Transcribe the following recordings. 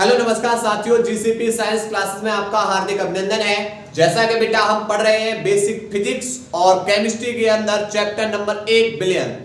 Hello नमस्कार साथियों, GCP science classes में आपका हार्दिक अभिनंदन है। जैसा कि बेटा हम पढ़ रहे हैं बेसिक फिजिक्स और केमिस्ट्री के अंदर चैप्टर नंबर 1 बिलियन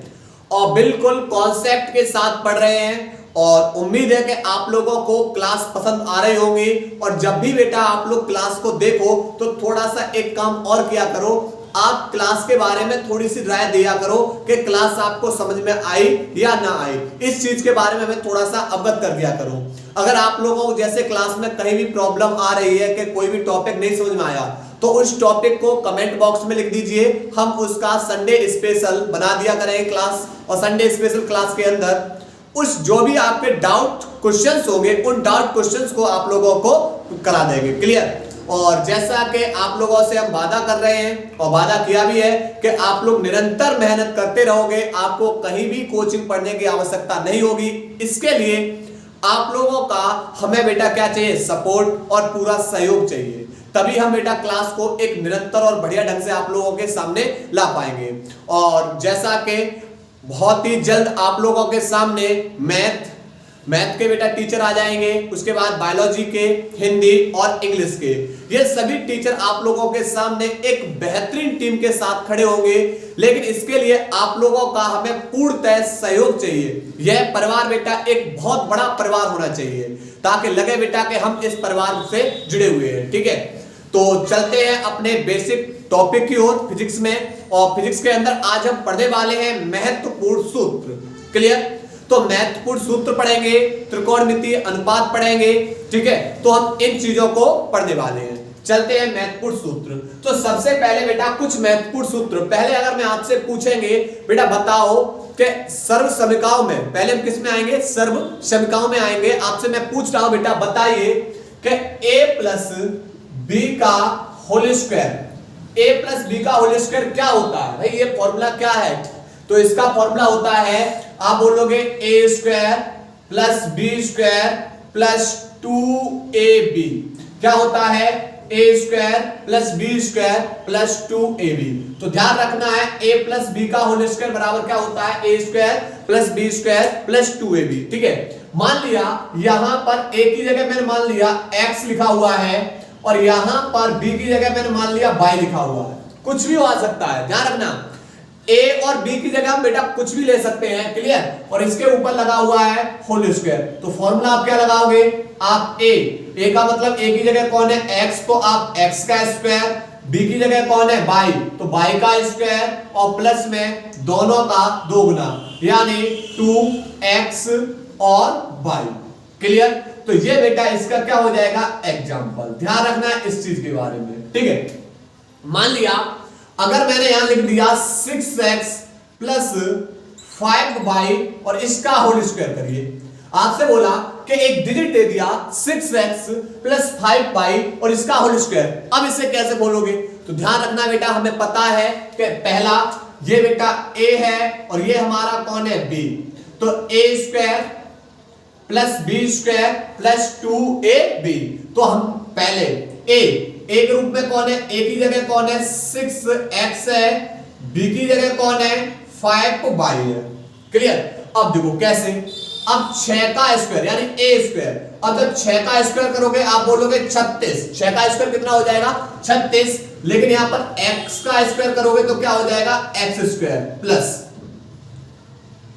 और बिल्कुल कॉन्सेप्ट के साथ पढ़ रहे हैं और उम्मीद है कि आप लोगों को क्लास पसंद आ रही होंगी। और जब भी बेटा आप लोग क्लास को देखो तो थोड़ा सा एक काम और किया करो, आप क्लास के बारे में थोड़ी सी राय दिया करो कि क्लास आपको समझ में आई या ना आई। इस चीज के बारे में हमें थोड़ा सा अवगत कर दिया करो। अगर आप लोगों को जैसे क्लास में कहीं भी प्रॉब्लम आ रही है कि कोई भी टॉपिक नहीं समझ में आया तो उस टॉपिक को कमेंट बॉक्स में लिख दीजिए, हम उसका संडे स्पेशल बना दिया करेंगे क्लास। और संडे स्पेशल क्लास के अंदर उस जो भी आपके डाउट क्वेश्चंस होंगे उन डाउट क्वेश्चंस को आप लोगों को करा देंगे क्लियर। और जैसा कि आप लोगों से हम वादा कर रहे हैं और वादा किया भी है कि आप लोग निरंतर मेहनत करते रहोगे, आपको कहीं भी कोचिंग पढ़ने की आवश्यकता नहीं होगी। इसके लिए आप लोगों का हमें बेटा क्या चाहिए, सपोर्ट और पूरा सहयोग चाहिए, तभी हम बेटा क्लास को एक निरंतर और बढ़िया ढंग से आप लोगों के सामने ला पाएंगे। और जैसा कि बहुत ही जल्द आप लोगों के सामने मैथ के बेटा टीचर आ जाएंगे, उसके बाद बायोलॉजी के, हिंदी और इंग्लिश के, ये सभी टीचर आप लोगों के सामने एक बेहतरीन टीम के साथ खड़े होंगे। लेकिन इसके लिए आप लोगों का हमें पूर्णतः सहयोग चाहिए। यह परिवार बेटा एक बहुत बड़ा परिवार होना चाहिए ताकि लगे बेटा कि हम इस परिवार से जुड़े हुए हैं। ठीक है, तो चलते हैं अपने बेसिक टॉपिक की ओर फिजिक्स में। और फिजिक्स के अंदर आज हम पढ़ने वाले हैं महत्वपूर्ण सूत्र। क्लियर, तो महत्वपूर्ण सूत्र पढ़ेंगे, त्रिकोणमितीय अनुपात पढ़ेंगे। ठीक है, तो हम इन चीजों को पढ़ने वाले हैं। चलते हैं महत्वपूर्ण सूत्र। तो सबसे पहले बेटा कुछ महत्वपूर्ण सूत्र। पहले अगर मैं आपसे पूछेंगे बेटा बताओ कि सर्व समीकरणों में, पहले हम किस में आएंगे, सर्व समीकरणों में आएंगे। आपसे मैं पूछ रहा हूं बेटा बताइए कि a प्लस बी का whole square, a plus B का होल स्क्वायर क्या होता है भाई, ये फॉर्मूला क्या है। तो इसका फॉर्मूला होता है, आप बोलोगे A square plus B square plus 2ab। क्या होता है, ए square plus B square plus 2ab। तो ध्यान रखना है a प्लस बी का होल स्क्वायर बराबर क्या होता है, ए square plus B square plus 2ab। ठीक है, मान लिया यहां पर a की जगह मैंने मान लिया x लिखा हुआ है और यहां पर b की जगह मैंने मान लिया y लिखा हुआ है। कुछ भी हो सकता है, ध्यान रखना। a और b की जगह हम बेटा कुछ भी ले सकते हैं, क्लियर। और इसके ऊपर लगा हुआ है होल स्क्वायर। तो फॉर्मूला आप क्या लगाओगे, आप a का मतलब a की जगह कौन है, x, तो आप x का स्क्वायर, b की जगह कौन है y, तो y का स्क्वायर और प्लस में दोनों का दोगुना यानी 2x और y। क्लियर, तो ये बेटा इसका क्या हो जाएगा, एग्जाम्पल। ध्यान रखना है इस चीज के बारे में। ठीक है, मान लिया अगर मैंने यहां लिख दिया 6x प्लस 5y और इसका होल स्क्वायर करिए। आपसे बोला कि एक डिजिट दे दिया 6x प्लस 5y और इसका होल स्क्वायर, अब इसे कैसे बोलोगे। तो ध्यान रखना बेटा, हमें पता है कि पहला ये बेटा a है और ये हमारा कौन है, b। तो a square plus B square plus 2ab। तो हम पहले a के रूप में कौन है, a की जगह कौन है 6x है, b की जगह कौन है 5y है। क्लियर, अब देखो कैसे, अब 6 का स्क्वायर यानी a स्क्वायर। अब जब 6 का स्क्वायर करोगे आप बोलोगे 36, 6 का स्क्वायर कितना हो जाएगा 36। लेकिन यहां पर x का स्क्वायर करोगे तो क्या हो जाएगा, x स्क्वायर प्लस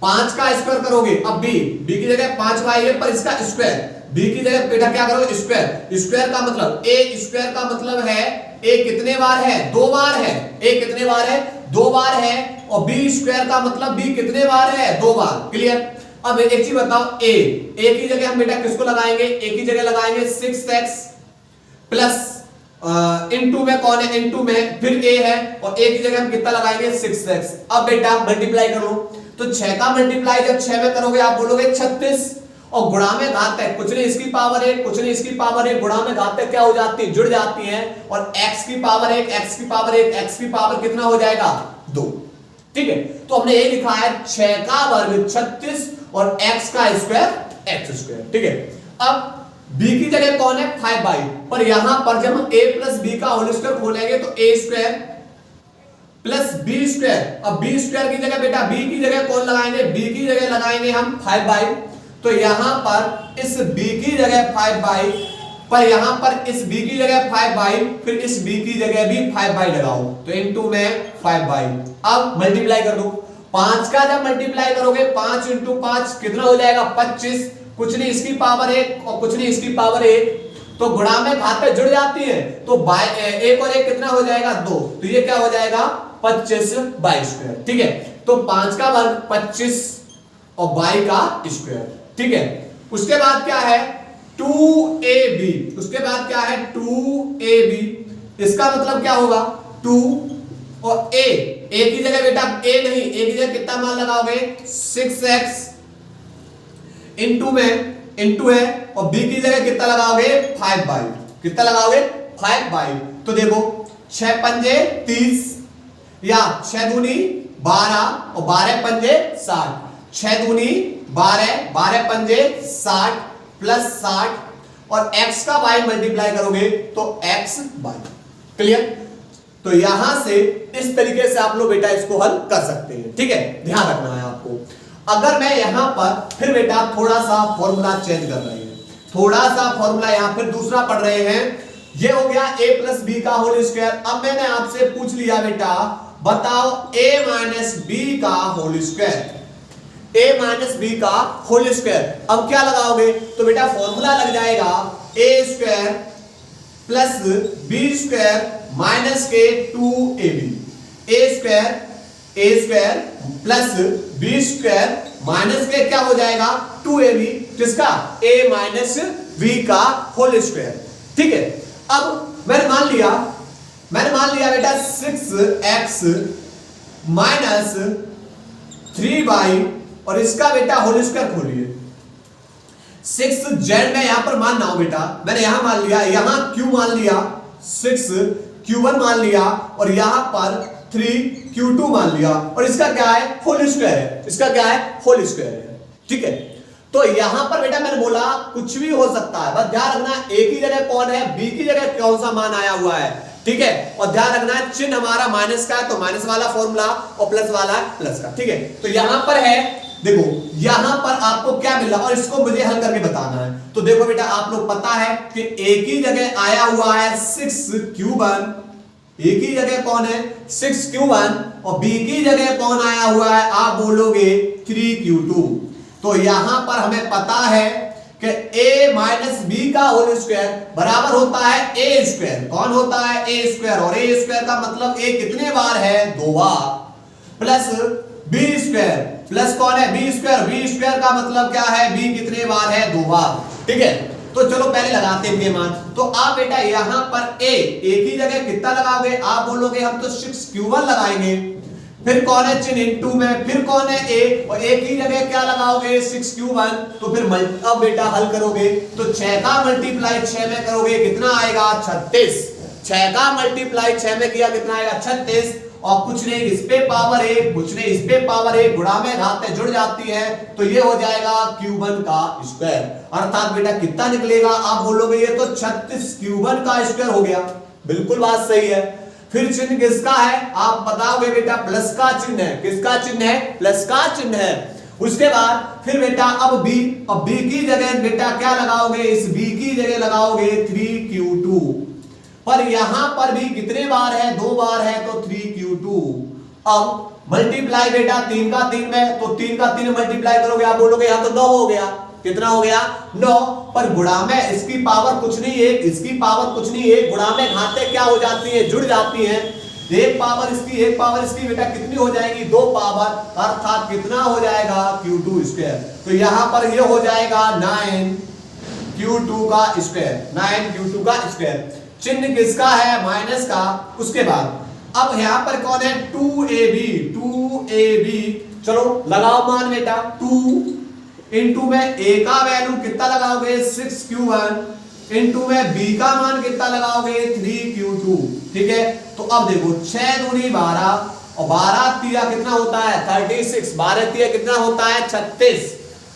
5 का स्क्वायर करोगे, अब b की जगह 5y है पर इसका स्क्वायर, b की जगह बेटा क्या करोगे, स्क्वायर। स्क्वायर का मतलब a स्क्वायर का मतलब है a कितने बार है, 2 बार है। a कितने बार है, 2 बार है। और b स्क्वायर का मतलब b कितने बार है, 2 बार। क्लियर, अब एक चीज बताओ, a की जगह हम बेटा किसको लगाएंगे, a की जगह लगाएंगे 6x प्लस इनटू में कौन है, इनटू में फिर a है और a की जगह हम कितना लगाएंगे 6x। अब बेटा मल्टीप्लाई करो, तो 6 का मल्टीप्लाई जब 6 में करोगे आप बोलोगे 36 और गुणा में घातक, कुछ नहीं इसकी पावर 1, कुछ नहीं इसकी पावर 1, गुणा में घातक क्या हो जाती है, जुड़ जाती है। और x की पावर 1, x की पावर 1, x की पावर कितना हो जाएगा 2। ठीक है, तो हमने ये लिखा है 6 का वर्ग 36 और x का स्क्वायर x स्क्वायर। ठीक है, अब b की जगह कौन है 5y, पर यहां पर जब हम a प्लस b का होल स्क्वायर खोलेंगे तो a square plus B square. अब बी स्क्वायर की जगह बेटा b की जगह कौन लगाएंगे, b की जगह लगाएंगे हम 5y। तो यहां पर इस b की जगह 5 बाई, पर यहां पर इस b की जगह 5 बाई, फिर इस b की जगह भी 5 बाई लगाओ, तो इनटू में 5 बाई। अब मल्टीप्लाई कर दो, 5 का जब मल्टीप्लाई करोगे 5 इंटू 5 कितना हो जाएगा 25, कुछ नहीं इसकी पावर 1 और कुछ नहीं इसकी पावर 1, तो गुणा में घातें जुड़ जाती है, तो बाई 1 और 1 कितना हो जाएगा 2, तो ये क्या हो जाएगा 25 बाई स्क्वायर। ठीक है, तो 5 का वर्ग 25 और बाई का स्क्वायर। ठीक है, उसके बाद क्या है 2ab, उसके बाद क्या है 2ab, इसका मतलब क्या होगा 2 और a की जगह बेटा a नहीं, a की जगह कितना मान लगाओगे 6x इंटू में इंटू है, और b की जगह कितना लगाओगे 5 बाई, कितना लगाओगे 5 बाई। तो देखो 6 पंजे 30 या 6 दूनी 12 और 12 पंजे 60, 6 दूनी 12, 12 पंजे 60 प्लस 60 और x का y मल्टीप्लाई करोगे तो x बाई। क्लियर? तो यहां से इस तरीके से आप लोग बेटा इसको हल कर सकते हैं। ठीक है, ध्यान रखना है आपको। अगर मैं यहां पर फिर बेटा थोड़ा सा फॉर्मूला चेंज कर रहे हैं, थोड़ा सा फॉर्मूला यहां फिर दूसरा पढ़ रहे हैं, ये हो गया a प्लस बी का होल स्क्वायर। अब मैंने आपसे पूछ लिया बेटा बताओ a माइनस बी का whole square, a minus B का होल स्क्वायर। अब क्या लगाओगे, तो बेटा फॉर्मूला लग जाएगा a square plus B square minus के 2ab, a square plus B square minus के क्या हो जाएगा 2ab, किसका a माइनस b का होल स्क्वायर। ठीक है, अब मैंने मान लिया बेटा 6x माइनस 3y और इसका बेटा होल स्क्वायर खोलिए। 6z में यहां पर मान ना हो बेटा, मैंने यहां मान लिया, यहां q मान लिया, 6q1 मान लिया और यहां पर 3q2 मान लिया और इसका क्या है होल स्क्वायर है, इसका क्या है होल स्क्वायर है। ठीक है, तो यहां पर बेटा मैंने बोला कुछ भी हो सकता है, बस ध्यान रखना a की जगह कौन है, b की जगह कौन सा मान आया हुआ है। ठीक है, और ध्यान रखना है चिन्ह हमारा माइनस का है तो माइनस वाला फॉर्मूला और प्लस वाला प्लस का। ठीक है, तो यहां पर है, देखो यहां पर आपको क्या मिला और इसको मुझे हल करके बताना है। तो देखो बेटा आप लोग पता है कि a की जगह आया हुआ है 6q1, a की जगह कौन है 6q1 और b की जगह कौन आया हुआ है, आप बोलोगे 3q2। तो यहां पर हमें पता है कि a माइनस बी का होल स्क्वायर बराबर होता है a स्क्वायर। कौन होता है a स्क्वायर, और a स्क्वायर का मतलब a कितने बार है 2 बार, प्लस b स्क्वायर प्लस कौन है b स्क्वायर का मतलब क्या है b कितने बार है 2 बार। ठीक है, तो चलो पहले लगाते हैं मान। तो आप बेटा यहां पर a की जगह कितना लगाओगे, आप बोलोगे हम तो 6q1 लगाएंगे, फिर कौन है चिन्ह इनटू में, फिर कौन है a और a की जगह क्या लगाओगे 6q1। तो फिर अब बेटा हल करोगे तो 6 का मल्टीप्लाई 6 में करोगे कितना आएगा 36, 6 का मल्टीप्लाई 6 में किया कितना आएगा 36 और कुछ नहीं इस पे पावर 1, कुछ नहीं इस पे पावर 1, गुणा में घातें जुड़ जाती है तो ये हो जाएगा q1 का स्क्वायर। अर्थात बेटा कितना निकलेगा, आप बोलोगे ये तो 36 q1 का स्क्वायर हो गया। बिल्कुल बात सही है। फिर चिन्ह किसका है आप बताओगे बेटा प्लस का चिन्ह है, किसका चिन्ह है प्लस का चिन्ह है। उसके बाद फिर बेटा अब b, अब b की जगह बेटा क्या लगाओगे, इस b की जगह लगाओगे 3q2, पर यहां पर भी कितने बार है 2 बार है तो 3q2। अब मल्टीप्लाई बेटा 3 का 3 में, तो 3 का 3 मल्टीप्लाई करोगे आप बोलोगे यहां तो 9 हो गया, कितना हो गया 9, पर गुणा में इसकी पावर कुछ नहीं है, इसकी पावर कुछ नहीं है, गुणा में घातें क्या हो जाती है जुड़ जाती है, एक पावर इसकी बेटा कितनी हो जाएगी 2 पावर, अर्थात कितना हो जाएगा q2 स्क्वायर। तो यहां पर ये हो जाएगा 9q2 का स्क्वायर, 9q2 का स्क्वायर। चिन्ह किसका है माइनस का। उसके बाद अब यहां पर कौन है 2ab, चलो लगाओ मान बेटा 2 इंटू में a का वैल्यू कितना लगाओगे 6q1 इंटू में b का मान कितना लगाओगे 3q2। ठीक है, तो अब देखो 6 दूनी 12 और 12 तिया कितना होता है 36, 12 तिया कितना होता है 36,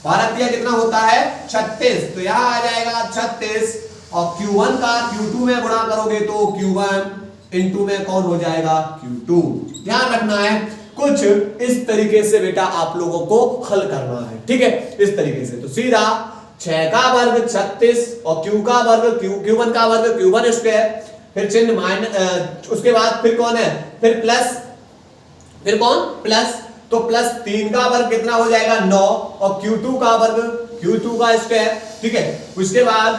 12 तिया कितना होता है 36, तो यहां आ जाएगा 36 और q1 का q2 में गुणा करोगे तो q1 इंटू में कौन हो जाएगा q2। ध्यान रखना है कुछ इस तरीके से बेटा आप लोगों को हल करना है, ठीक है, इस तरीके से। तो सीधा 6 का वर्ग 36 और क्यू का वर्ग क्यू1 का वर्ग क्यू1 स्क्वायर, फिर चिन्ह माइनस, उसके बाद फिर कौन है, फिर प्लस, फिर कौन प्लस, तो प्लस 3 का वर्ग कितना हो जाएगा 9 और Q2 का वर्ग Q2 का स्क्वायर, ठीक है। उसके बाद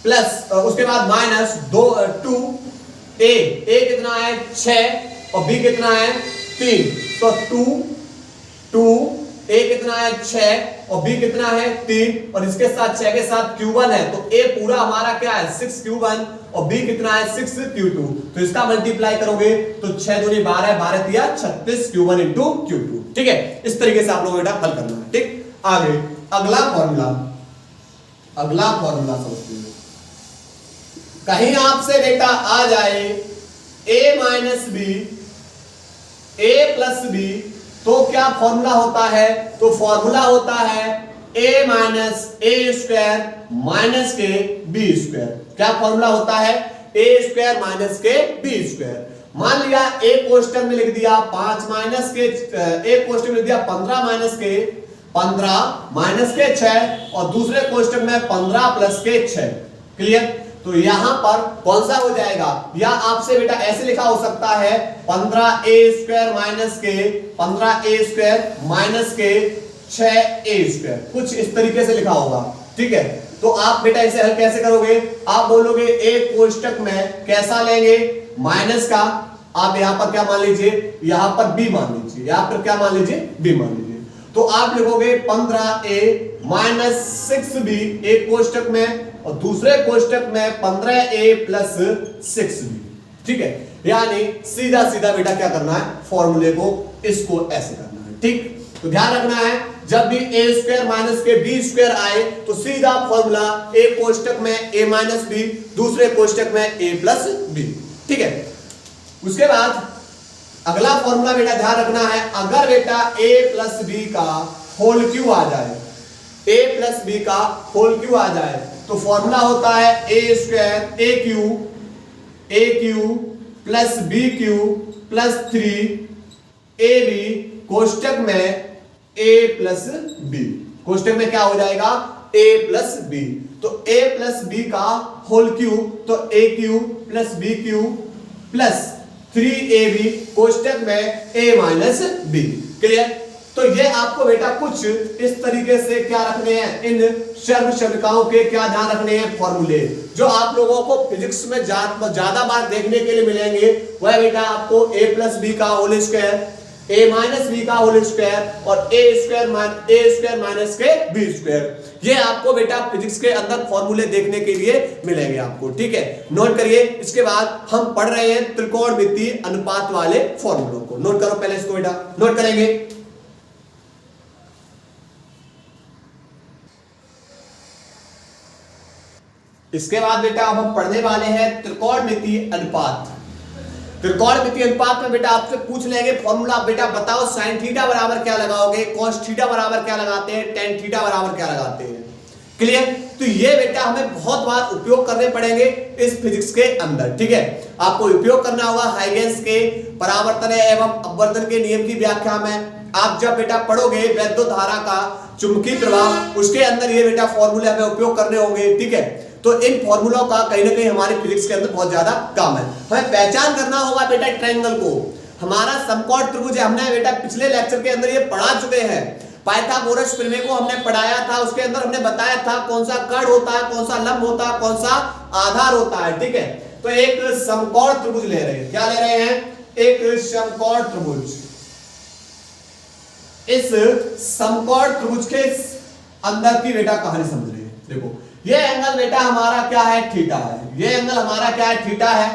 प्लस, उसके बाद माइनस 2 A कितना है 6 और B कितना है 3, तो 2 A कितना है 6 और B कितना है 3 और इसके साथ 6 के साथ Q1 है, तो A पूरा हमारा क्या है 6Q1 और B कितना है 6Q2, तो इसका मल्टीप्लाई करोगे तो 6 दूनी 12, 12 तिया 36 Q1 इंटू Q2, ठीक है। इस तरीके से आप लोगों को बेटा हल करना है, ठीक। आगे अगला फॉर्मूला समझते हैं। कहीं आपसे बेटा आ जाए A minus B A plus B, तो क्या फॉर्मूला होता है, तो फॉर्मूला होता है a minus A square minus के बी स्क्वायर। क्या फॉर्मूला होता है, ए स्क्वायर माइनस के बी स्क्वायर। मान लिया एक कोष्टक में लिख दिया 5 माइनस के, एक कोष्टक में लिख दिया 15 माइनस के 6 और दूसरे कोष्टक में 15 प्लस के 6, क्लियर। तो यहां पर कौन सा हो जाएगा, या आपसे बेटा ऐसे लिखा हो सकता है 15a स्क्वायर माइनस के 15a स्क्वायर माइनस के 6a स्क्वायर, कुछ इस तरीके से लिखा होगा, ठीक है। तो आप बेटा इसे हल कैसे करोगे, आप बोलोगे एक कोष्टक में कैसा लेंगे माइनस का, आप यहां पर क्या मान लीजिए, यहां पर b मान लीजिए, यहां पर क्या मान लीजिए b मान लीजिए, तो आप लिखोगे 15a माइनस 6b एक कोष्टक में और दूसरे कोष्टक में 15a प्लस 6b, ठीक है। यानी सीधा सीधा बेटा क्या करना है, फॉर्मूले को इसको ऐसे करना है, ठीक। तो ध्यान रखना है जब भी a स्क्वायर माइनस के b स्क्वायर आए तो सीधा फॉर्मूला एक कोष्टक में a माइनस b, दूसरे कोष्टक में a प्लस b, ठीक है। उसके बाद अगला फॉर्मूला बेटा ध्यान रखना है, अगर बेटा a प्लस b का होल क्यू आ जाए, a प्लस b का होल क्यू आ जाए तो फॉर्मूला होता है a square a Q plus b Q plus 3ab कोष्टक में a प्लस b, कोष्टक में क्या हो जाएगा a प्लस b, तो a प्लस b का होल क्यू तो a Q plus b Q plus 3ab कोष्टक में a माइनस b, क्लियर। तो ये आपको बेटा कुछ इस तरीके से क्या रखने हैं, इन सर्वशमिकाओं के क्या ध्यान रखने हैं फॉर्मूले, जो आप लोगों को फिजिक्स में ज्यादा बार देखने के लिए मिलेंगे। वह बेटा आपको a प्लस बी का whole square, a minus B का होल स्क्वायर और a स्क्वायर माइनस के बी स्क्वायर, ये आपको बेटा फिजिक्स के अंदर फॉर्मूले देखने के लिए मिलेंगे आपको, ठीक है। नोट करिए। इसके बाद हम पढ़ रहे हैं त्रिकोणमितीय अनुपात वाले फॉर्मूलों को, नोट करो पहले इसको बेटा, नोट करेंगे। इसके बाद बेटा अब हम पढ़ने वाले हैं त्रिकोणमितीय अनुपात। त्रिकोणमितीय अनुपात में बेटा आपसे पूछ लेंगे फॉर्मूला, बेटा बताओ साइन थीटा बराबर क्या लगाओगे, कॉस थीटा बराबर क्या लगाते हैं, टेन थीटा बराबर क्या लगाते हैं, क्लियर। तो ये बेटा हमें बहुत बार उपयोग करने पड़ेंगे इस फिजिक्स के अंदर, ठीक है। आपको उपयोग करना होगा हाइगेंस के परावर्तन एवं अपवर्तन के नियम की व्याख्या में। आप जब बेटा पढ़ोगे वैद्युत धारा का चुंबकीय प्रवाह, उसके अंदर ये बेटा फॉर्मूले हमें उपयोग करने होंगे, ठीक है। तो इन फॉर्मूलों का कहीं ना कहीं हमारे फिजिक्स के अंदर बहुत ज्यादा काम है। हमें पहचान करना होगा बेटा ट्रायंगल को, हमारा समकोण त्रिभुज है, हमने बेटा पिछले लेक्चर के अंदर ये पढ़ा चुके हैं। पाइथागोरस प्रमेय को हमने पढ़ाया था, उसके अंदर हमने बताया था कौन सा कर्ण होता है, कौन सा लंब होता है, कौन सा आधार होता है, ठीक है। तो एक समकोण त्रिभुज ले रहे हैं, क्या ले रहे हैं, एक समकोण त्रिभुज। इस समकोण त्रिभुज के अंदर की बेटा कहानी समझ रहे हैं। देखो ये एंगल बेटा हमारा क्या है, थीटा है, ये एंगल हमारा क्या है, थीटा है।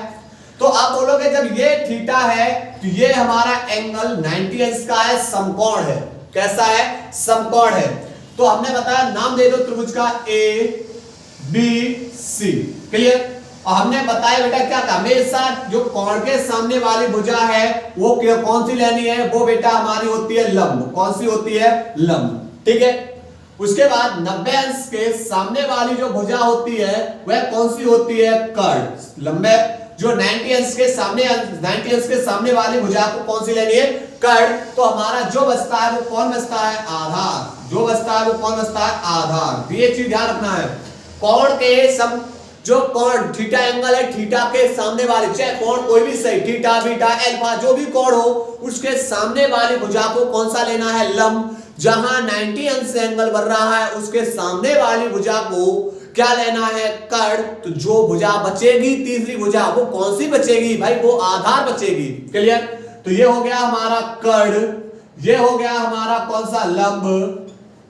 तो आप बोलोगे जब ये थीटा है तो ये हमारा एंगल 90 अंश का है, समकोण है, कैसा है, समकोण है। तो हमने बताया नाम दे दो त्रिभुज का A B C, क्लियर। और हमने बताया बेटा क्या था, हमेशा जो कोण के सामने वाली भुजा है वो कौन सी लेनी है, वो बेटा हमारी होती है लंब, कौन सी होती है, लंब, ठीक है। उसके बाद 90 अंश के सामने वाली जो भुजा होती है वह कौन सी होती है, कर्ण। लंबे जो 90 अंश के सामने वाली भुजा को कौन सी लेनी है, कर्ण। तो हमारा जो बचता है वो कौन बचता है, आधार। जो बचता है वो कौन बचता है, आधार। ये चीज ध्यान रखना है। कोण के जो कोण थीटा एंगल है, थीटा के सामने वाले, चाहे कोण कोई भी सही, थीटा बीटा अल्फा जो भी कोण हो, उसके सामने वाली भुजा को कौन सा लेना है, लंब। जहां 90 अंश से एंगल बन रहा है उसके सामने वाली भुजा को क्या लेना है, कर्ण। तो जो भुजा बचेगी तीसरी भुजा, वो कौन सी बचेगी भाई, वो आधार बचेगी। क्लियर। तो ये हो गया हमारा कर्ण, ये हो गया हमारा कौन सा, लंब,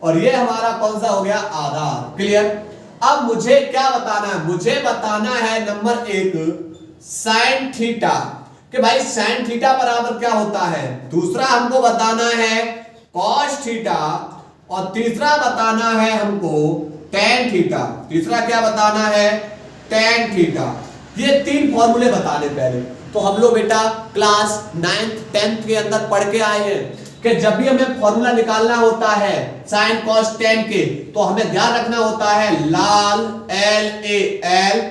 और ये हमारा कौन सा हो गया, आधार। क्लियर। अब मुझे क्या बताना है, मुझे बताना है नंबर 1 साइन थीटा, कि भाई साइन थीटा बराबर क्या होता है। दूसरा हमको बताना है कॉस थीटा, और तीसरा बताना है हमको टेन थीटा। तीसरा क्या बताना है, टेन थीटा। ये 3 फॉर्मूले बताने पहले। तो हम लोग बेटा क्लास 9th 10th के अंदर पढ़ के आए हैं कि जब भी हमें फॉर्मूला निकालना होता है साइन कॉस टेन के, तो हमें ध्यान रखना होता है लाल LAL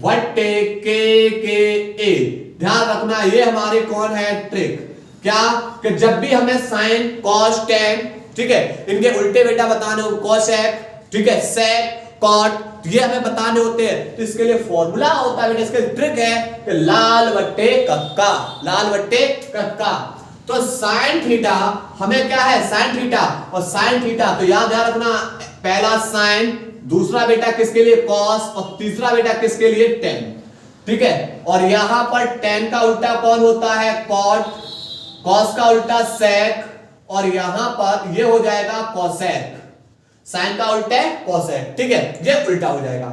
वट्टे के। ध्यान रखना, ये हमारे कौन है, ट्रिक। क्या कि जब भी हमें साइन कॉस टेन, ठीक है, इनके उल्टे बेटा बताने हो, कोसेक, ठीक है, सेक, कॉट, ये हमें बताने होते हैं। तो इसके लिए फॉर्मूला होता है, इसका ट्रिक है कि लाल वट्टे कक्का, लाल वट्टे कक्का। तो साइन थीटा हमें क्या है, साइन थीटा, और साइन थीटा तो याद रखना, पहला साइन, दूसरा बेटा किसके लिए, कॉस, और तीसरा बेटा किसके लिए, टेन। ठीक है। और यहां पर टेन का उल्टा कौन होता है, कॉट, कॉस का उल्टा सेक, और यहां पर ये हो जाएगा कोसेक। साइन का उल्टा है कोसेक, ठीक है, ये उल्टा हो जाएगा।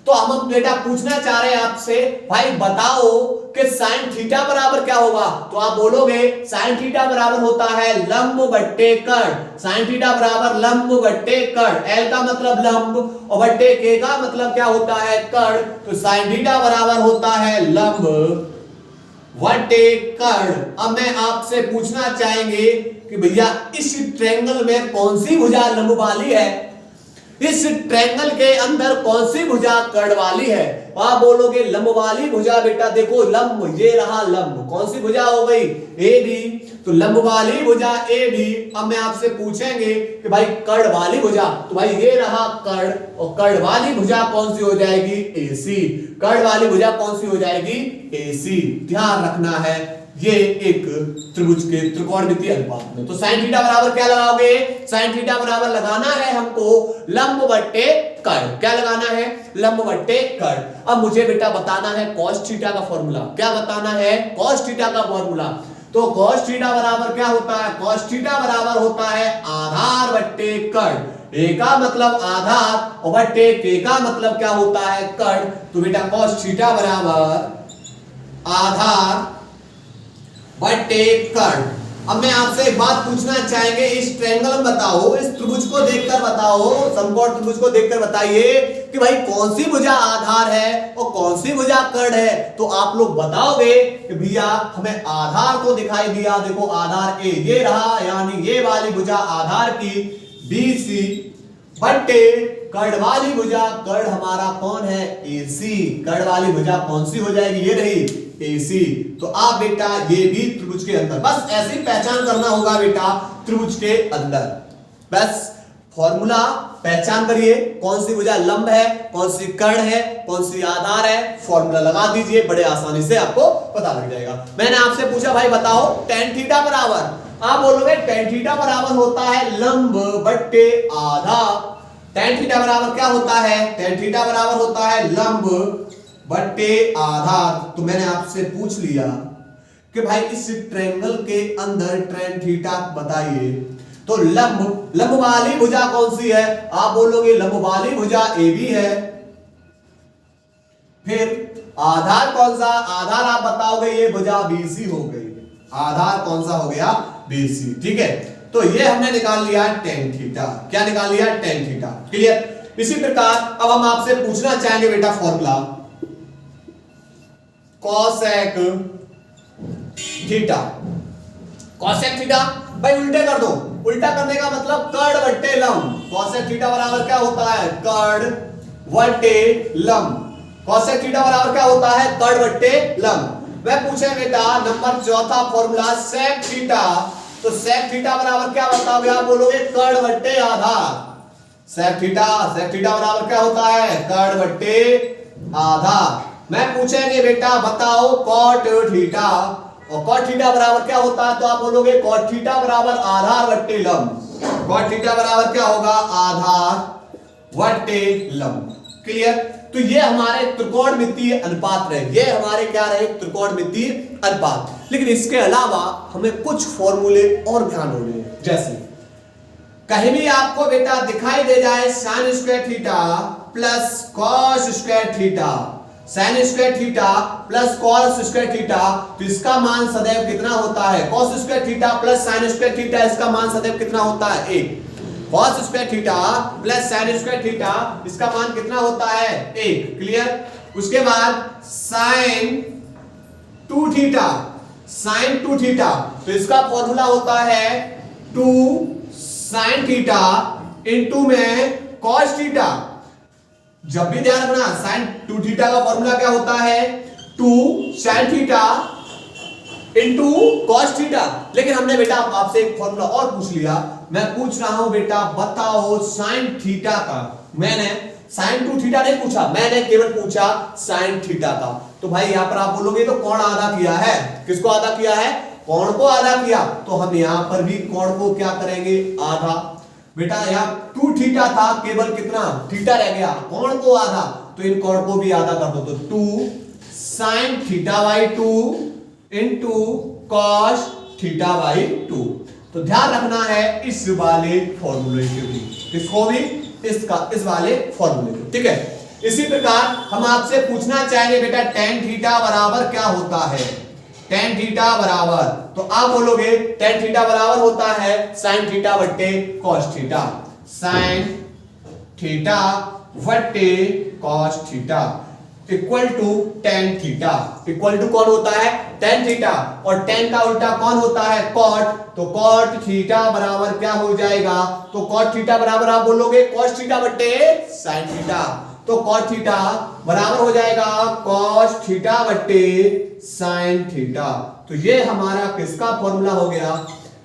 तो हम बेटा पूछना चाह रहे हैं आपसे, भाई बताओ कि साइन थीटा बराबर क्या होगा। तो आप बोलोगे साइन थीटा बराबर होता है लंब बट्टे कर्ण। साइन थीटा बराबर लंब बट्टे कर्ण, एल का मतलब लंब और बट्टे के का मतलब क्या होता है, कर्ण। तो साइन थीटा बराबर होता है लंब बट्टे कर्ण। अब मैं आपसे पूछना चाहेंगे कि भैया इस ट्रायंगल में कौन सी भुजा लंब वाली है, इस ट्रायंगल के अंदर कौन सी भुजा कर्ण वाली है। आप बोलोगे लंब वाली भुजा, बेटा देखो लंब, ये रहा लंब, कौन सी भुजा हो गई, AB। तो लंब वाली भुजा AB। अब मैं आपसे पूछेंगे कि भाई कर्ण वाली भुजा, तो भाई ये रहा कर्ण, और कर्ण वाली भुजा कौन सी हो जाएगी, AC। कर्ण वाली भुजा कौन सी हो जाएगी, AC। ध्यान रखना है, ये एक त्रिभुज के त्रिकोणमितीय अनुपात में। तो साइन थीटा बराबर क्या लगाओगे, साइन थीटा बराबर लगाना है हमको लंब बट्टे कर्ण। क्या लगाना है, लंब बट्टे कर्ण। अब मुझे बेटा बताना है कॉस थीटा का फॉर्मूला। क्या बताना है, कॉस थीटा का फॉर्मूला। तो कॉस थीटा बराबर क्या होता है, कॉस थीटा बराबर होता है आधार बट्टे कर्ण। ए का मतलब आधार और बट्टे के का मतलब क्या होता है, कर्ण। तो बेटा कॉस थीटा बराबर आधार बट्टे कर्ण। अब मैं आपसे एक बात पूछना चाहेंगे, इस ट्रायंगल में बताओ, इस त्रिभुज को देखकर बताओ, समकोण त्रिभुज को देखकर बताइए कि भाई कौन सी भुजा आधार है और कौन सी भुजा कर्ण है। तो आप लोग बताओगे कि भैया हमें आधार को दिखाई दिया, देखो आधार ए ये रहा, यानी ये वाली भुजा आधार की BC बट्टे कर्ण वाली भुजा, कर्ण हमारा कौन है, AC। कर्ण वाली भुजा कौन सी हो जाएगी, ये रही AC। तो आप बेटा ये भी त्रिभुज के अंदर, बस ऐसी पहचान करना होगा बेटा त्रिभुज के अंदर। बस फॉर्मूला पहचान करिए, कौन सी भुजा लंब है, कौन सी कर्ण है, कौन सी आधार है, फॉर्मूला लगा दीजिए, बड़े आसानी से आपको पता लग जाएगा। मैंने आपसे पूछा भाई बताओ टेन थीटा बराबर, आप बोलोगे टेन थीटा बराबर होता है लंब बट्टे आधार। टेन थीटा बराबर क्या होता है, टेन थीटा बराबर होता है लंब बट्टे आधार। तो मैंने आपसे पूछ लिया कि भाई इस ट्रायंगल के अंदर टेन थीटा बताइए। तो लंब वाली भुजा कौन सी है, आप बोलोगे लंब वाली भुजा AB है। फिर आधार कौन सा, आधार आप बताओगे ये भुजा BC हो गई, आधार कौन सा हो गया, BC। ठीक है। तो ये हमने निकाल लिया टेन थीटा। क्या निकाल लिया, टेन थीटा। क्लियर। इसी प्रकार अब हम आपसे पूछना चाहेंगे बेटा formula cosec theta. Cosec theta भाई उल्टे कर दो, उल्टा करने का मतलब कर्ण बट्टे लंब। कॉसेक थीटा बराबर क्या होता है, कर्ण बट्टे लंब। cosec थीटा बराबर क्या होता है, कर्ण बट्टे लंब। मैं पूछे बेटा नंबर चौथा फॉर्मूला sec थीटा, तो sec थीटा बराबर क्या बताओगे आप, बोलोगे कर्ण बट्टे आधार। sec थीटा बराबर क्या होता है, कर्ण बट्टे आधार। मैं पूछेंगे बेटा बताओ cot थीटा, और cot थीटा बराबर क्या होता है, तो आप बोलोगे cot थीटा बराबर आधार बट्टे लंब। cot थीटा बराबर क्या होगा, आधार बट्टे लंब। क्लियर। तो ये हमारे त्रिकोणमितीय अनुपात रहे, ये हमारे क्या रहे, त्रिकोणमितीय अनुपात। लेकिन इसके अलावा हमें कुछ फॉर्मूले और ध्यान होने हैं, जैसे कहीं भी आपको बेटा दिखाई दे जाए sin square theta plus cos square theta, sin square theta plus cos square theta, तो इसका मान सदैव कितना होता है, cos square theta plus sin square theta, इसका मान सदैव कितना होता है, 1। cos square theta plus sin square theta, इसका मान कितना होता है, 1। क्लियर। उसके बाद sin 2 थीटा, sin 2 थीटा, तो इसका फॉर्मूला होता है 2 sin थीटा इनटू में cos थीटा। जब भी ध्यान रखना sin 2 थीटा का फॉर्मूला क्या होता है, 2 sin theta into cos theta. लेकिन हमने बेटा आपसे एक फॉर्मूला और पूछ लिया, मैं पूछ रहा हूं बेटा बताओ sin थीटा का, मैंने sin 2 थीटा नहीं पूछा, मैंने केवल पूछा sin थीटा का। तो भाई यहां पर आप बोलोगे तो कौन आधा किया है, किसको आधा किया है, कोण को आधा किया, तो हम यहां पर भी कोण को क्या करेंगे, आधा। बेटा यहाँ 2 थीटा था, केवल कितना थीटा रह गया, कोण को आधा, तो इन कोण को भी आधा कर दो, तो 2 sin theta by 2 into cos theta by 2। तो ध्यान रखना है इस वाले फॉर्मूले के भी, इसको भी इस वाले फॉर्मूले को, ठीक है। इसी प्रकार हम आपसे पूछना चाहेंगे बेटा tan थीटा बराबर क्या होता है, tan थीटा बराबर, तो आप बोलोगे tan थीटा बराबर होता है sin थीटा बट्टे cos थीटा, sin थीटा बट्टे cos theta equal to tan theta. Equal to कौन होता है, tan थीटा, और tan का उल्टा कौन होता है, cot, तो cot थीटा बराबर क्या हो जाएगा, तो cot थीटा बराबर आप बोलोगे cos थीटा बट्टे sin थीटा, तो cot थीटा बराबर हो जाएगा cos थीटा बट्टे sin थीटा। तो ये हमारा किसका फॉर्मूला हो गया,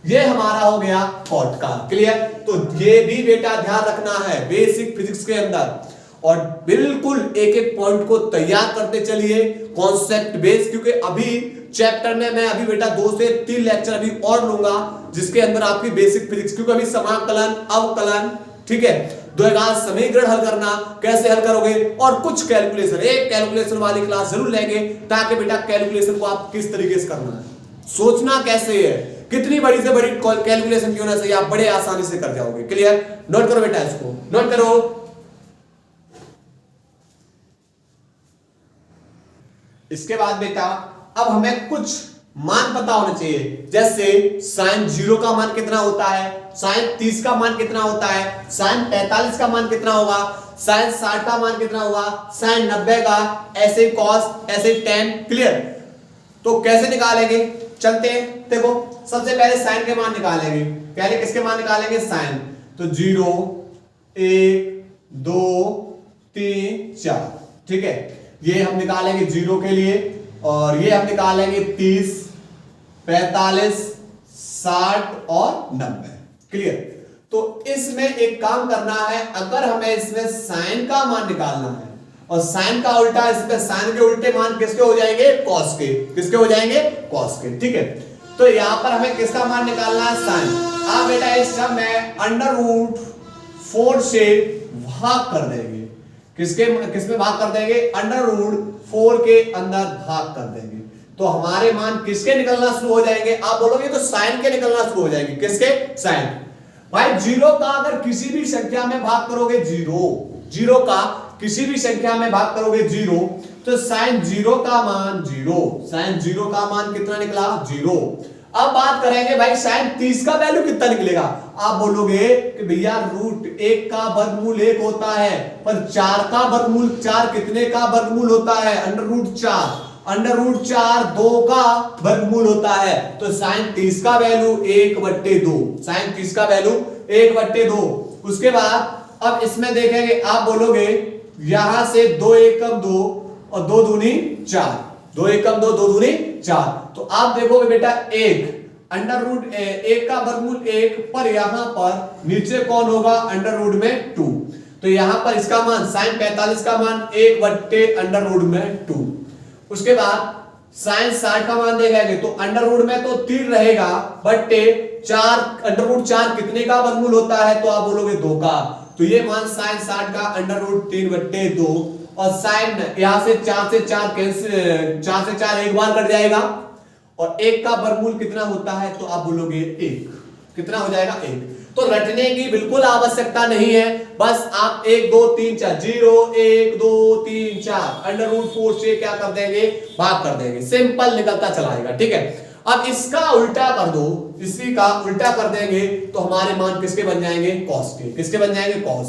ये हमारा हो गया cot का। क्लियर। तो ये भी बेटा ध्यान रखना है बेसिक फिजिक्स के अंदर, और बिल्कुल एक एक पॉइंट को तैयार करते चलिए कॉन्सेप्ट बेस, क्योंकि अभी चैप्टर में मैं अभी बेटा 2 से 3 लेक्चर अभी और लूंगा जिसके अंदर आपकी बेसिक फिजिक्स, क्योंकि अभी समाकलन, अवकलन, ठीक है, द्विघात समीकरण हल करना, कैसे हल करोगे, और कुछ कैलकुलेशन, एक कैलकुलेशन वाली क्लास जरूर लेंगे, ताकि बेटा कैलकुलेशन को आप किस तरीके से करना है, सोचना कैसे है, कितनी बड़ी से बड़ी कैलकुलेशन क्यों ना सही, आप बड़े आसानी से कर जाओगे। क्लियर। नोट करो बेटा, इसको नोट करो। इसके बाद बेटा अब हमें कुछ मान पता होना चाहिए, जैसे sin 0 का मान कितना होता है, sin 30 का मान कितना होता है, sin 45 का मान कितना होगा, sin 60 का मान कितना होगा, sin 90 का, ऐसे cos, ऐसे tan। क्लियर। तो कैसे निकालेंगे, चलते हैं, देखो सबसे पहले sin के मान निकालेंगे, पहले किसके मान निकालेंगे, sin, तो 0 1 2 3 4, ठीक है, ये हम निकालेंगे 0 के लिए, और ये हम निकालेंगे 30 45 60 और 90। क्लियर। तो इसमें एक काम करना है, अगर हमें इसमें साइन का मान निकालना है, और साइन का उल्टा, इसमें साइन के उल्टे मान किसके हो जाएंगे, कॉस के, किसके हो जाएंगे, कॉस के, ठीक है। तो यहां पर हमें किसका मान निकालना है, साइन। आप बेटा इस सब में √4 से भाग कर देंगे, किसमें भाग कर देंगे, √4 के अंदर भाग कर देंगे, तो हमारे मान किसके निकलना शुरू हो जाएंगे, आप बोलोगे तो साइन के निकलना शुरू हो जाएंगे, किसके, साइन। भाई 0 का अगर किसी भी संख्या में भाग करोगे, 0 का किसी भी संख्या में भाग करोगे 0, तो साइन 0 का मान 0, साइन 0 का मान कितना निकला, 0। अब बात करेंगे भाई साइन 30 का वैल्यू कितना निकलेगा, आप बोलोगे कि भैया √1 का वर्गमूल 1 होता है, पर 4 का वर्गमूल 4 कितने का वर्गमूल होता है, √4, √4 2 का वर्गमूल होता है, तो साइन 30 का वैल्यू 1/2, साइन 30 का वैल्यू 1/2। उसके बाद अब इसमें देखेंगे, आप बोलोगे यहां से 2 × 2 और 2 दूनी 4, 2 एकम 2, 2 दूनी 4। तो आप देखोगे बेटा 1 अंडर रूट 1 का वर्गमूल 1 पर यहां पर नीचे कौन होगा अंडर रूट में 2। तो यहां पर इसका मान साइन 45 का मान 1 बट्टे अंडर रूट में 2। उसके बाद साइन 60 का मान देखेंगे तो अंडर रूट में तो 3 रहेगा बट्टे 4, अंडर रूट 4 कितने का वर्गमूल होता है तो आप बोलोगे 2 का। तो ये मान साइन 60 का अंडर रूट 3 बट्टे 2 और साइन यहां से 4 से 4 कैंसिल, 4 से 4 एक बार कट जाएगा और 1 का वर्गमूल कितना होता है तो आप बोलोगे 1। कितना हो जाएगा 1। तो रटने की बिल्कुल आवश्यकता नहीं है, बस आप 1 2 3 4 0 1 2 3 4 अंडर रूट 4 से क्या कर देंगे भाग कर देंगे, सिंपल निकलता चलाएगा। ठीक है, अब इसका उल्टा कर दो, इसी का उल्टा कर देंगे तो हमारे मान किसके बन जाएंगे कॉस के। किसके बन जाएंगे कॉस,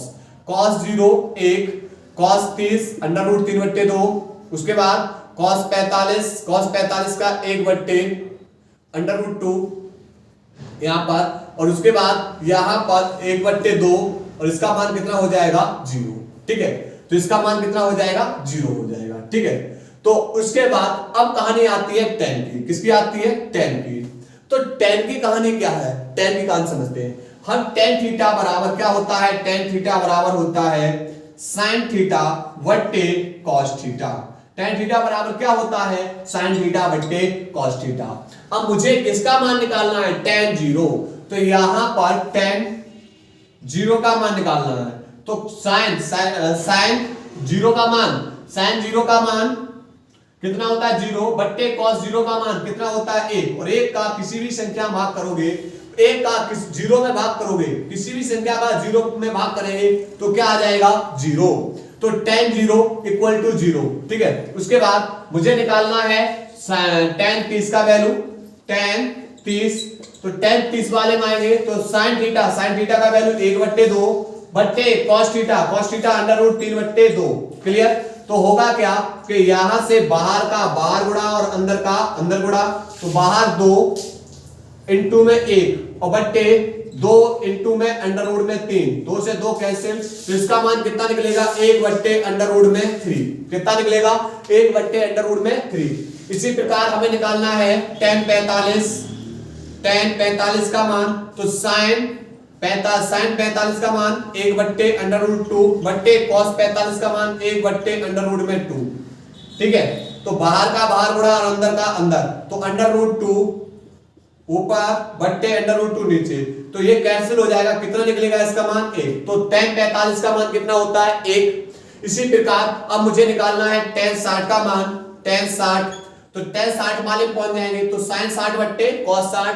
कॉस 0 1 कॉस 30 अंडर रूट 3 बट्टे 2। उसके बाद कॉस 45 का 1 बट्टे अंडर रूट 2 यहां पर, और उसके बाद यहां पर 1 बट्टे 2 और इसका मान कितना हो जाएगा 0। ठीक है, तो इसका मान कितना हो जाएगा 0 हो जाएगा। ठीक है, तो उसके बाद अब कहानी आती है tan की। किसकी आती है tan की। तो tan की कहानी क्या है, tan की कहानी समझते हैं हम। tan थीटा बराबर क्या होता है, tan थीटा बराबर होता है sin थीटा बट्टे cos थीटा। tan थीटा बराबर क्या होता है sin थीटा बट्टे cos थीटा। अब मुझे किसका मान निकालना है tan 0, तो यहां पर tan 0 का मान निकालना है। तो sin 0 का मान, sin 0 का मान कितना होता है 0 बट्टे cos 0 का मान कितना होता है 1, और 1 का किसी भी संख्या भाग करोगे, 1 का 0 में भाग करोगे, किसी भी संख्या का 0 में भाग करेंगे तो क्या आ जाएगा 0। तो tan 0 इक्वल टू 0। ठीक है, उसके बाद मुझे निकालना है tan 30 का वैल्यू, tan 30। तो tan 30 वाले में आएंगे तो sin थीटा का वैल्यू 1 बट्टे 2 बट्टे cos थीटा अंडर रूट 3 बट्टे 2। क्लियर। तो होगा क्या कि यहां से बाहर का बाहर गुणा और अंदर का अंदर गुणा, तो बाहर 2 इंटू में 1 और बट्टे 2 इंटू में अंडर रूट में 3, 2 से 2 कैंसिल, तो इसका मान कितना निकलेगा 1 बट्टे अंडर रूट में 3। कितना निकलेगा 1 बट्टे अंडर रूट में 3। इसी प्रकार हमें निकालना है tan 45 का मान, तो sin 45 का मान 1 बट्टे अंडर रूट 2 बट्टे cos 45 का मान 1 बट्टे अंडर रूट में 2। ठीक है, तो बाहर का बाहर गुणा और अंदर का अंदर, तो अंडर रूट 2 ऊपर बट्टे अंडर रूट 2 नीचे, तो ये कैंसिल हो जाएगा। कितना निकलेगा इसका मान 1। तो tan 45 का मान कितना होता है 1। इसी प्रकार अब मुझे निकालना है tan 60 का मान, tan 60। तो tan 60 वाले पहुंच जाएंगे तो sin 60 बट्टे cos 60,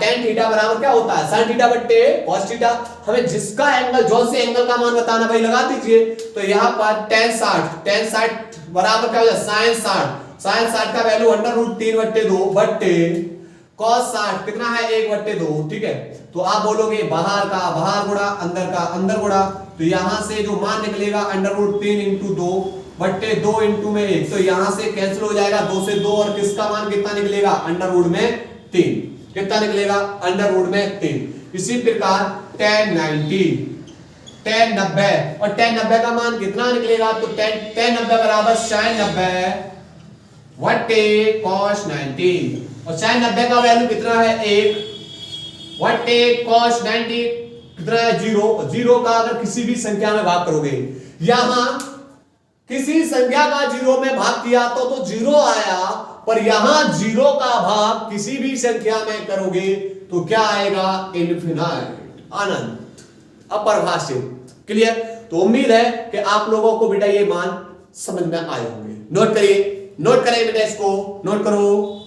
tan थीटा बराबर क्या होता है sin थीटा बट्टे cos थीटा। हमें जिसका एंगल, जो से एंगल का मान बताना भाई लगा दीजिए। तो यहां पर tan 60 बराबर क्या हो जाएगा sin 60 का वैल्यू अंडर रूट 3 बट्टे 2 बट्टे cos 60 कितना है 1 बट्टे 2। ठीक है, तो आप बोलोगे बाहर का बाहर गुणा अंदर का अंदर गुणा, तो यहां से जो मान निकलेगा अंडर रूट 3 इंटू 2 बट्टे 2 इंटू में 1, तो यहां से कैंसिल हो जाएगा 2 से 2, और किसका मान कितना निकलेगा अंडर रूट में 3। कितना निकलेगा अंडर रूट में 3। इसी प्रकार tan 90 और tan 90 का मान कितना निकलेगा, तो tan 90 बराबर sin 90 बट्टे cos 90, और sin 90 का वैल्यू कितना है 1 बट्टे cos 90 कितना है 0। 0 का अगर किसी भी संख्या में भाग करोगे, यहां किसी संख्या का 0 में भाग किया तो 0 आया, पर यहां 0 का भाग किसी भी संख्या में करोगे तो क्या आएगा इनफिनाइट, अनंत, अपरिभाषित। क्लियर। तो उम्मीद है कि आप लोगों को बेटा ये मान समझ में आए होंगे। नोट करिए बेटा, इसको नोट करो।